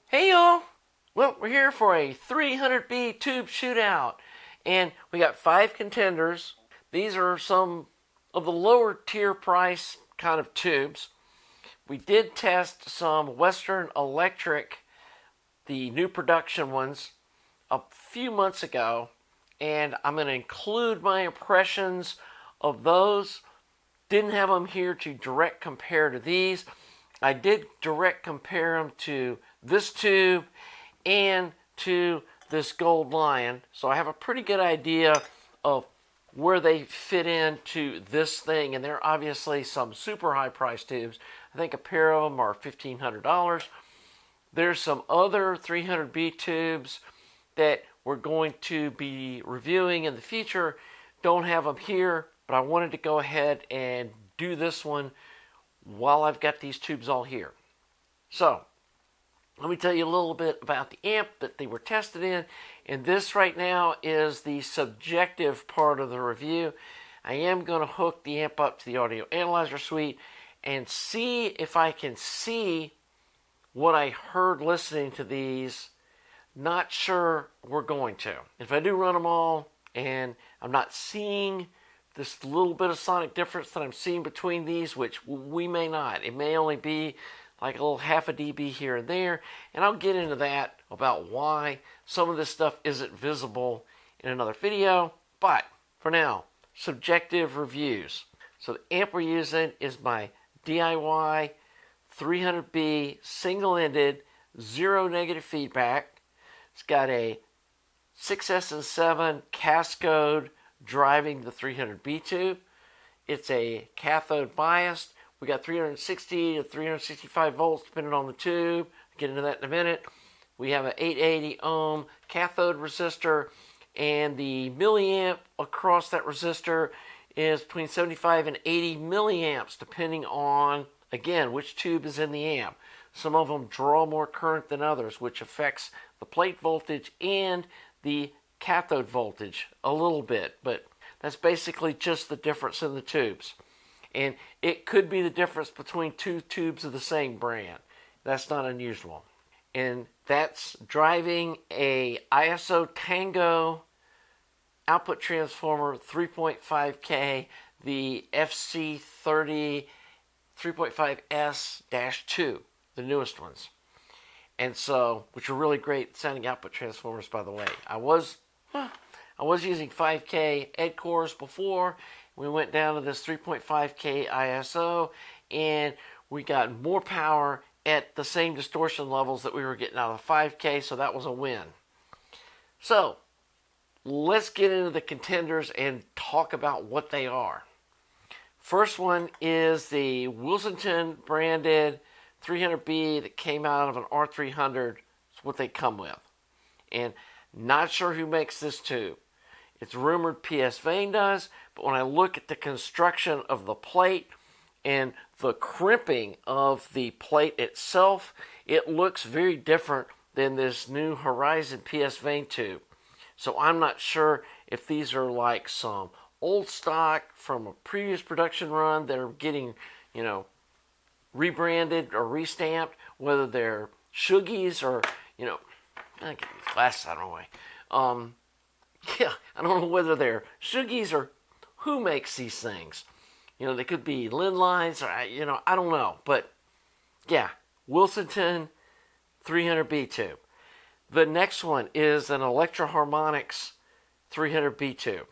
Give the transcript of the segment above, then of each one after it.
Hey y'all! Well, we're here for a 300B tube shootout, and we got 5 contenders. These are some of the lower tier price kind of tubes. We did test some Western Electric, the new production ones, a few months ago, and I'm going to include my impressions of those. Didn't have them here to direct compare to these. I did direct compare them to this tube and to this Gold Lion, so I have a pretty good idea of where they fit into this thing, and they're obviously some super high price tubes. I think a pair of them are $1,500. There's some other 300B tubes that we're going to be reviewing in the future. Don't have them here, but I wanted to go ahead and do this one while I've got these tubes all here. So, let me tell you a little bit about the amp that they were tested in. And this right now is the subjective part of the review. I am going to hook the amp up to the audio analyzer suite and see if I can see what I heard listening to these. Not sure we're going to. If I do run them all and I'm not seeing this little bit of sonic difference that I'm seeing between these, which we may not. It may only be like a little half a dB here and there, and I'll get into that about why some of this stuff isn't visible in another video. But for now, subjective reviews. So the amp we're using is my DIY 300B single-ended, zero negative feedback. It's got a 6S and 7 Cascode driving the 300B tube. It's a cathode biased. We got 360 to 365 volts depending on the tube. I'll get into that in a minute. We have an 880 ohm cathode resistor, and the milliamp across that resistor is between 75 and 80 milliamps depending on, again, which tube is in the amp. Some of them draw more current than others, which affects the plate voltage and the cathode voltage a little bit, but that's basically just the difference in the tubes. And it could be the difference between 2 tubes of the same brand. That's not unusual. And that's driving a ISO Tango output transformer 3.5K, the FC30 3.5S-2, the newest ones. And so, which are really great sounding output transformers, by the way. I was using 5K Ed cores before. We went down to this 3.5K ISO, and we got more power at the same distortion levels that we were getting out of the 5K, so that was a win. So, let's get into the contenders and talk about what they are. First one is the Wilsonon branded 300B that came out of an R300. It's what they come with. And not sure who makes this tube. It's rumored PSVANE does, but when I look at the construction of the plate and the crimping of the plate itself, it looks very different than this new Horizon PSVANE tube. So I'm not sure if these are like some old stock from a previous production run that are getting, rebranded or restamped, whether they're Shoogies or, I get these glasses out of my way. I don't know whether they're Shoogies or who makes these things. They could be Lin lines, or, I don't know. But, yeah, Wilsonon 300B tube. The next one is an Electro Harmonix 300B tube.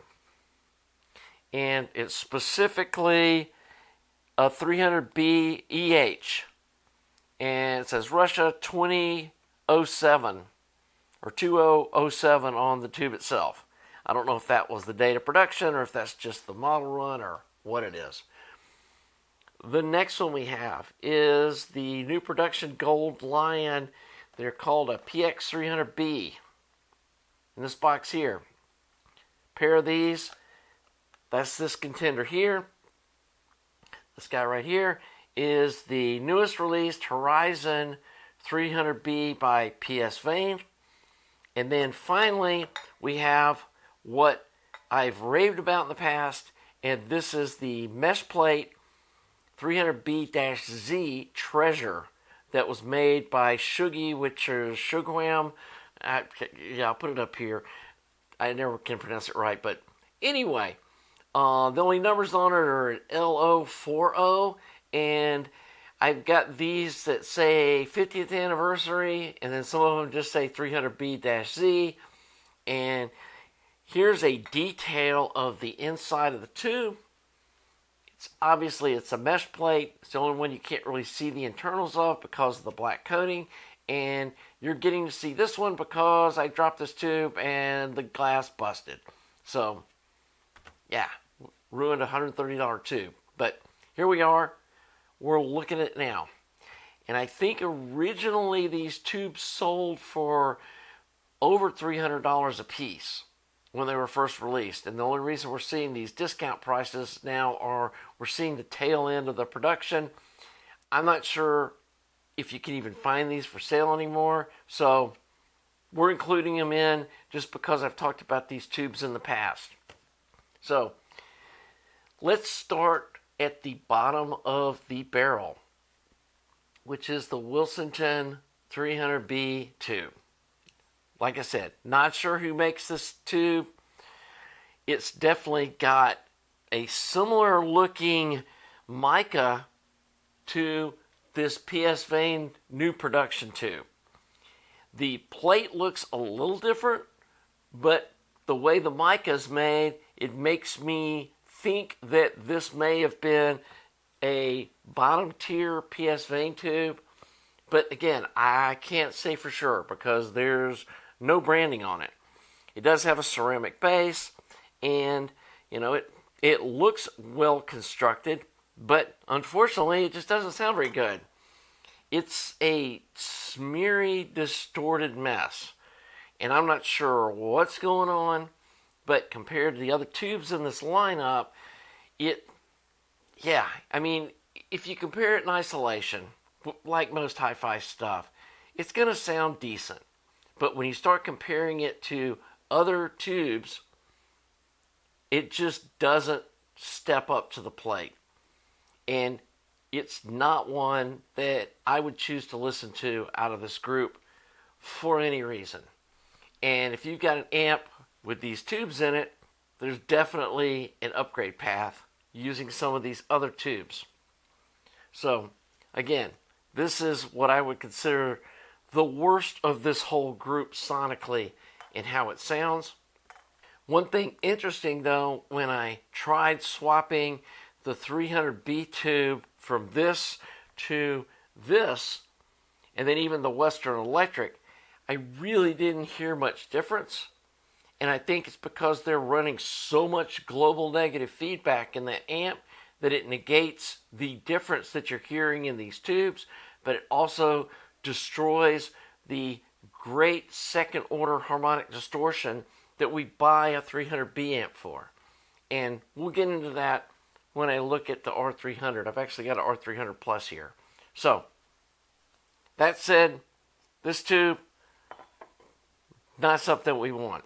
And it's specifically a 300B EH. And it says Russia 2007 or 2007 on the tube itself. I don't know if that was the date of production or if that's just the model run or what it is. The next one we have is the new production Gold Lion. They're called a PX300B. In this box here. Pair of these. That's this contender here. This guy right here is the newest released Horizon 300B by PSVANE. And then finally, we have what I've raved about in the past, and this is the mesh plate 300B-Z Treasure that was made by Shuggy, which is Shugwam. I'll put it up here. I never can pronounce it right, but anyway, the only numbers on it are an LO40, and I've got these that say 50th anniversary, and then some of them just say 300B-Z, and here's a detail of the inside of the tube. It's a mesh plate. It's the only one you can't really see the internals of because of the black coating. And you're getting to see this one because I dropped this tube and the glass busted. So, yeah, ruined a $130 tube. But here we are. We're looking at it now. And I think originally these tubes sold for over $300 a piece when they were first released. And the only reason we're seeing these discount prices now are we're seeing the tail end of the production. I'm not sure if you can even find these for sale anymore. So we're including them in just because I've talked about these tubes in the past. So let's start at the bottom of the barrel, which is the Wilsonon 300B tube. Like I said, not sure who makes this tube. It's definitely got a similar looking mica to this PSVANE new production tube. The plate looks a little different, but the way the mica is made, it makes me think that this may have been a bottom tier PSVANE tube. But again, I can't say for sure because there's no branding on it. It does have a ceramic base, and it looks well constructed, but unfortunately it just doesn't sound very good. It's a smeary, distorted mess, and I'm not sure what's going on, but compared to the other tubes in this lineup, if you compare it in isolation, like most hi-fi stuff, it's going to sound decent. But when you start comparing it to other tubes, it just doesn't step up to the plate. And it's not one that I would choose to listen to out of this group for any reason. And if you've got an amp with these tubes in it, there's definitely an upgrade path using some of these other tubes. So, again, this is what I would consider the worst of this whole group sonically in how it sounds. One thing interesting though, when I tried swapping the 300B tube from this to this, and then even the Western Electric, I really didn't hear much difference. And I think it's because they're running so much global negative feedback in that amp that it negates the difference that you're hearing in these tubes, but it also destroys the great second order harmonic distortion that we buy a 300B amp for. And we'll get into that when I look at the R300. I've actually got an R300 Plus here. So, that said, this tube, not something we want.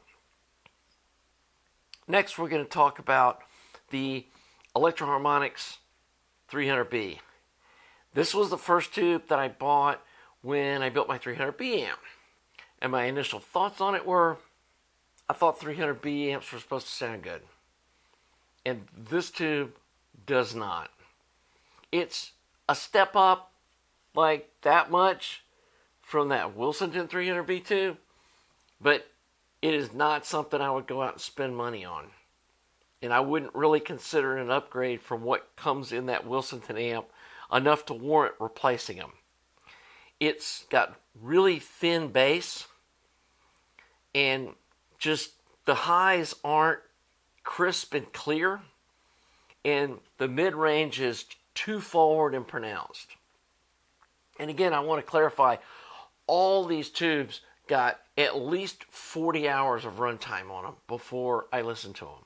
Next, we're going to talk about the Electro Harmonix 300B. This was the first tube that I bought when I built my 300B amp. And my initial thoughts on it were, I thought 300B amps were supposed to sound good. And this tube does not. It's a step up like that much from that Wilsonon 300B tube, but it is not something I would go out and spend money on. And I wouldn't really consider an upgrade from what comes in that Wilsonon amp enough to warrant replacing them. It's got really thin bass, and just the highs aren't crisp and clear, and the mid-range is too forward and pronounced. And again, I want to clarify, all these tubes got at least 40 hours of runtime on them before I listen to them.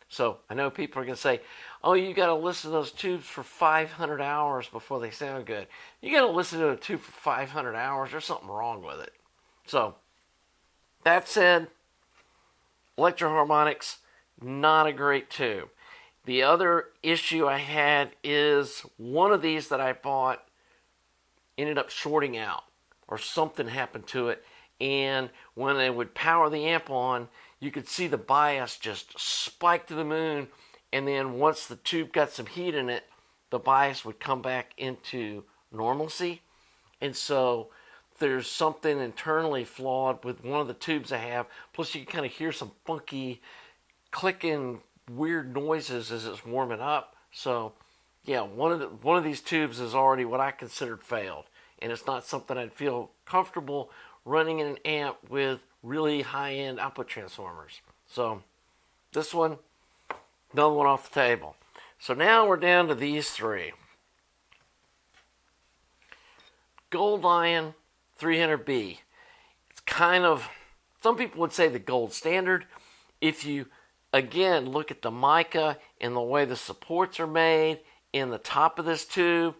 So I know people are going to say, oh, you got to listen to those tubes for 500 hours before they sound good. You got to listen to a tube for 500 hours. There's something wrong with it. So that said, Electro Harmonix, not a great tube. The other issue I had is one of these that I bought ended up shorting out, or something happened to it, and when I would power the amp on, you could see the bias just spike to the moon, and then once the tube got some heat in it, the bias would come back into normalcy. And so there's something internally flawed with one of the tubes I have. Plus you can kind of hear some funky clicking weird noises as it's warming up. So yeah, one of these tubes is already what I considered failed, and it's not something I'd feel comfortable running in an amp with really high-end output transformers. So this one, another one off the table. So now we're down to these three. Gold Lion 300B. It's kind of, some people would say the gold standard. If you, again, look at the mica and the way the supports are made in the top of this tube,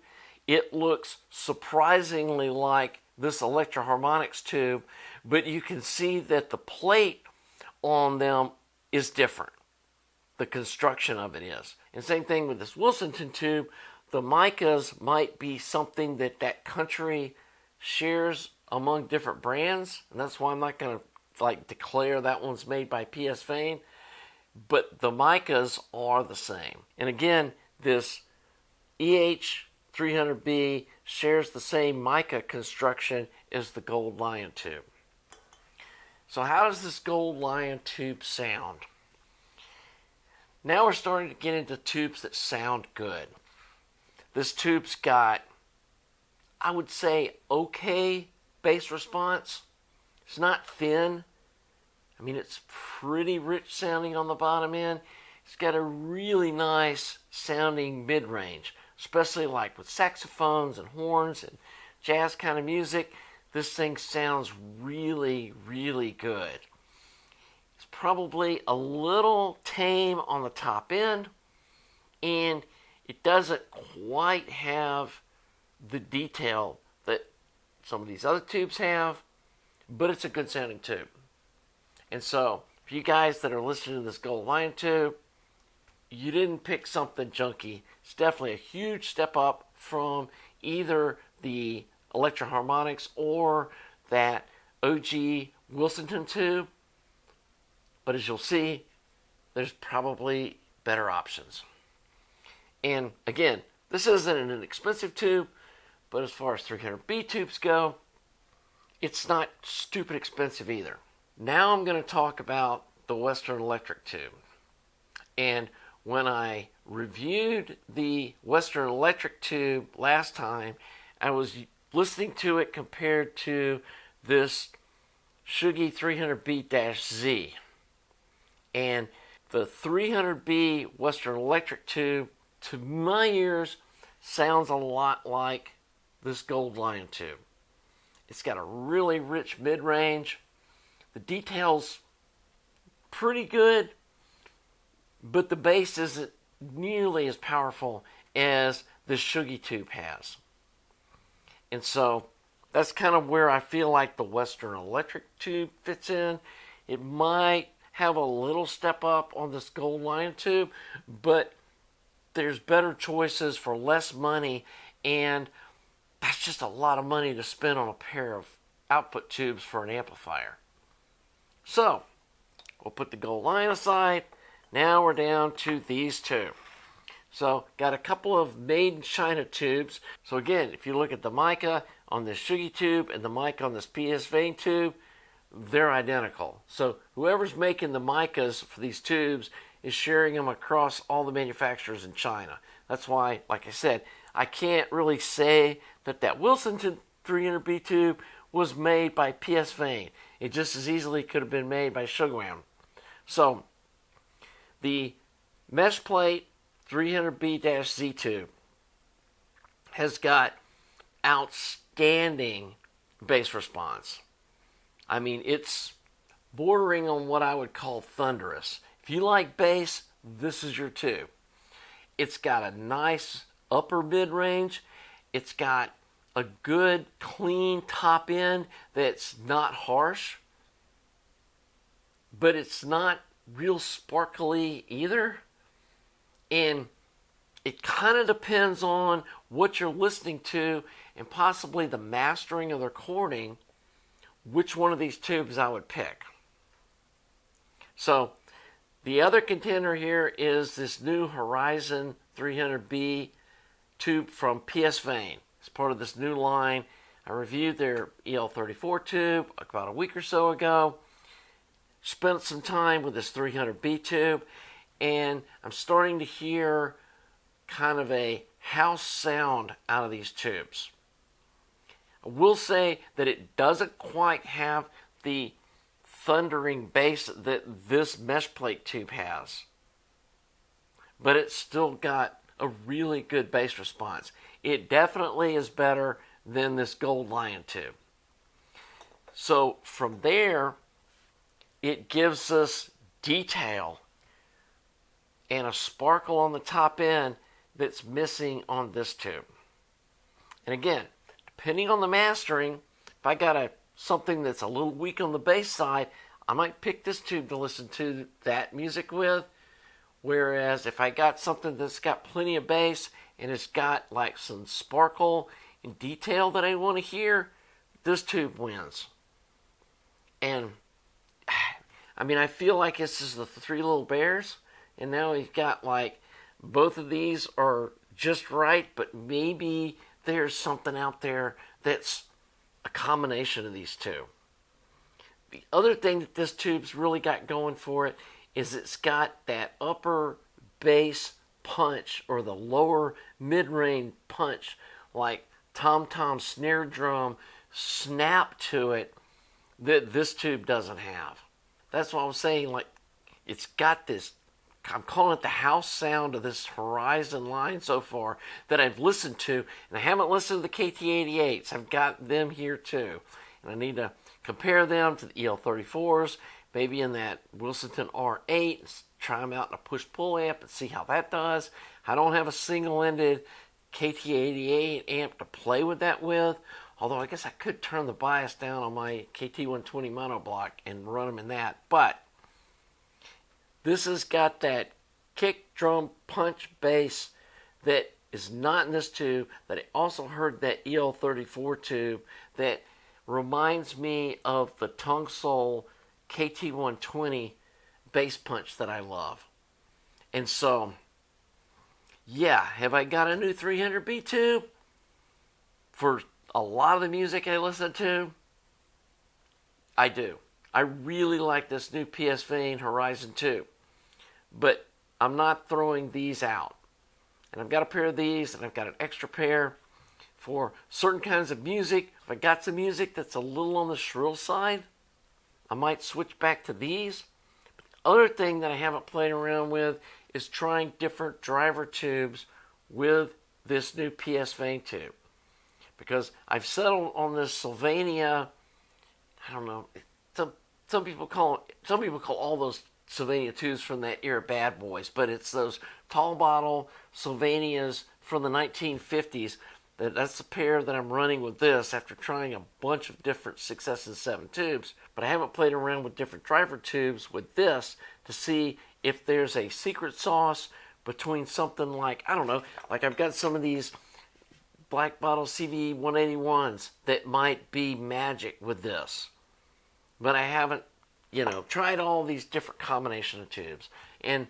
it looks surprisingly like this Electro Harmonix tube, but you can see that the plate on them is different. The construction of it is. And same thing with this Wilsonon tube. The micas might be something that country shares among different brands, and that's why I'm not going to like declare that one's made by PSVANE, but the micas are the same. And again, this EH300B shares the same mica construction as the Gold Lion tube. So how does this Gold Lion tube sound? Now we're starting to get into tubes that sound good. This tube's got, I would say, okay bass response. It's not thin. I mean, it's pretty rich sounding on the bottom end. It's got a really nice sounding mid-range, especially like with saxophones and horns and jazz kind of music. This thing sounds really, really good. It's probably a little tame on the top end, and it doesn't quite have the detail that some of these other tubes have, but it's a good sounding tube. And so, for you guys that are listening to this Gold Lion tube, you didn't pick something junky. It's definitely a huge step up from either the Electro Harmonix or that OG Wilsonon tube. But as you'll see, there's probably better options. And again, this isn't an inexpensive tube, but as far as 300B tubes go, it's not stupid expensive either. Now I'm going to talk about the Western Electric tube. And when I reviewed the Western Electric tube last time, I was listening to it compared to this Shootout 300B-Z. And the 300B Western Electric tube, to my ears, sounds a lot like this Gold Lion tube. It's got a really rich mid-range. The detail's pretty good, but the bass isn't nearly as powerful as this Shootout tube has. And so that's kind of where I feel like the Western Electric tube fits in. It might have a little step up on this Gold Lion tube, but there's better choices for less money, and that's just a lot of money to spend on a pair of output tubes for an amplifier. So, we'll put the Gold Lion aside. Now we're down to these two. So, got a couple of made in China tubes. So again, if you look at the mica on this Shootout tube and the mica on this PSVANE tube, they're identical. So whoever's making the micas for these tubes is sharing them across all the manufacturers in China. That's why, like I said, I can't really say that Wilsonon 300B tube was made by PSVANE. It just as easily could have been made by Shootout. So the mesh plate 300B-Z tube has got outstanding bass response. I mean, it's bordering on what I would call thunderous. If you like bass, this is your tube. It's got a nice upper mid-range. It's got a good, clean top end that's not harsh, but it's not real sparkly either. And it kind of depends on what you're listening to and possibly the mastering of the recording, which one of these tubes I would pick. So the other contender here is this new Horizon 300B tube from PSVANE. It's part of this new line. I reviewed their EL34 tube about a week or so ago. Spent some time with this 300B tube, and I'm starting to hear kind of a house sound out of these tubes. I will say that it doesn't quite have the thundering bass that this mesh plate tube has, but it's still got a really good bass response. It definitely is better than this Gold Lion tube. So from there, it gives us detail and a sparkle on the top end that's missing on this tube. And again, depending on the mastering, if I got something that's a little weak on the bass side, I might pick this tube to listen to that music with. Whereas if I got something that's got plenty of bass and it's got like some sparkle and detail that I want to hear, this tube wins. And I mean, I feel like this is the Three Little Bears, and now we've got like both of these are just right, but maybe there's something out there that's a combination of these two. The other thing that this tube's really got going for it is it's got that upper bass punch or the lower mid-range punch, like tom-tom snare drum snap to it that this tube doesn't have. That's what I'm saying, like it's got this, I'm calling it the house sound of this Horizon line so far that I've listened to, and I haven't listened to the KT88s. I've got them here too, and I need to compare them to the EL34s, maybe in that Wilsonon R8, and try them out in a push-pull amp and see how that does. I don't have a single-ended KT88 amp to play with that with, although I guess I could turn the bias down on my KT120 monoblock and run them in that. But this has got that kick drum punch bass that is not in this tube, that I also heard that EL34 tube that reminds me of the Tongue Soul KT120 bass punch that I love. And so, yeah, have I got a new 300B tube for a lot of the music I listen to? I do. I really like this new PSVANE Horizon 2, but I'm not throwing these out. And I've got a pair of these, and I've got an extra pair for certain kinds of music. If I got some music that's a little on the shrill side, I might switch back to these. But the other thing that I haven't played around with is trying different driver tubes with this new PSVANE tube. Because I've settled on this Sylvania, I don't know, some people call all those Sylvania tubes from that era Bad Boys, but it's those tall bottle Sylvanias from the 1950s. That's the pair that I'm running with this after trying a bunch of different 6S7 tubes. But I haven't played around with different driver tubes with this to see if there's a secret sauce between something like, I don't know, like I've got some of these Black Bottle CV 181s that might be magic with this. But I haven't, tried all these different combination of tubes. And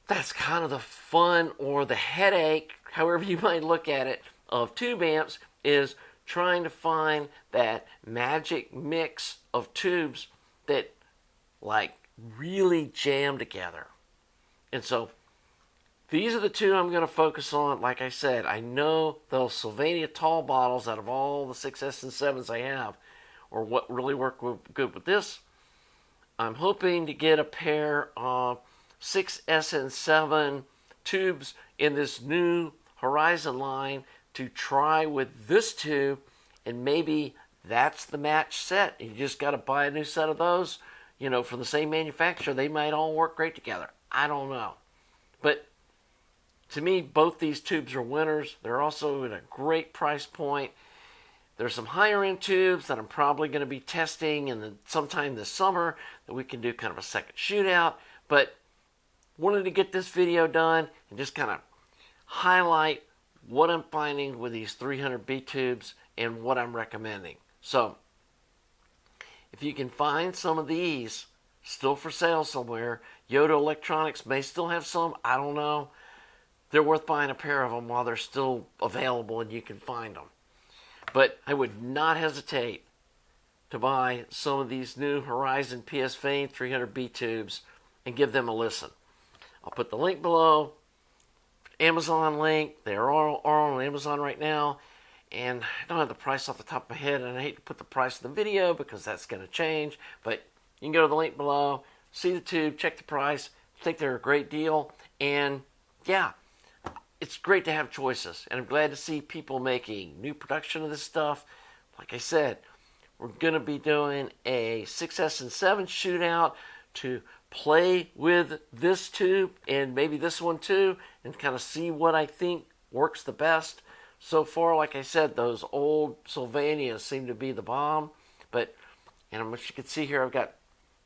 that's kind of the fun or the headache, however you might look at it, of tube amps, is trying to find that magic mix of tubes that like really jam together. And so these are the two I'm going to focus on. Like I said, I know those Sylvania tall bottles out of all the 6S and 7s I have or what really work good with this. I'm hoping to get a pair of 6S and 7 tubes in this new Horizon line to try with this tube, and maybe that's the match set. You just got to buy a new set of those, from the same manufacturer. They might all work great together. I don't know. But to me, both these tubes are winners. They're also at a great price point. There's some higher end tubes that I'm probably going to be testing sometime this summer that we can do kind of a second shootout. But wanted to get this video done and just kind of highlight what I'm finding with these 300B tubes and what I'm recommending. So if you can find some of these still for sale somewhere, Yoda Electronics may still have some, I don't know. They're worth buying a pair of them while they're still available and you can find them. But I would not hesitate to buy some of these new Horizon PSVANE 300B tubes and give them a listen. I'll put the link below, Amazon link. They are all on Amazon right now. And I don't have the price off the top of my head, and I hate to put the price in the video because that's going to change. But you can go to the link below, see the tube, check the price. I think they're a great deal. And yeah, it's great to have choices. And I'm glad to see people making new production of this stuff. Like I said, we're going to be doing a 6S and 7 shootout to play with this tube and maybe this one too and kind of see what I think works the best. So far, like I said, those old Sylvanias seem to be the bomb. But, and as you can see here, I've got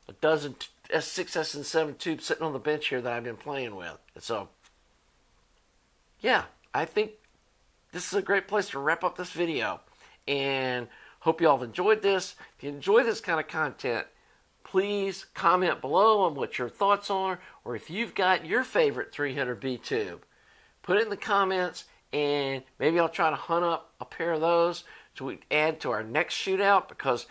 a dozen S6S and 7 tubes sitting on the bench here that I've been playing with. And so, yeah, I think this is a great place to wrap up this video. And hope you all have enjoyed this. If you enjoy this kind of content, please comment below on what your thoughts are, or if you've got your favorite 300B tube, put it in the comments, and maybe I'll try to hunt up a pair of those so we add to our next shootout, because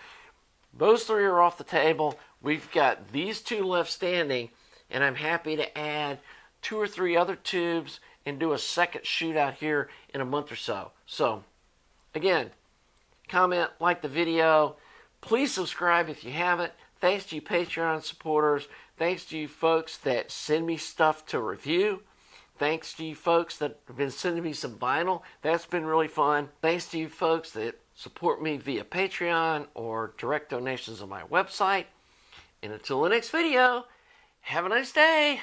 those three are off the table. We've got these two left standing, and I'm happy to add 2 or 3 other tubes and do a second shootout here in a month or so. So, again, comment, like the video. Please subscribe if you haven't. Thanks to you Patreon supporters. Thanks to you folks that send me stuff to review. Thanks to you folks that have been sending me some vinyl. That's been really fun. Thanks to you folks that support me via Patreon or direct donations on my website. And until the next video, have a nice day.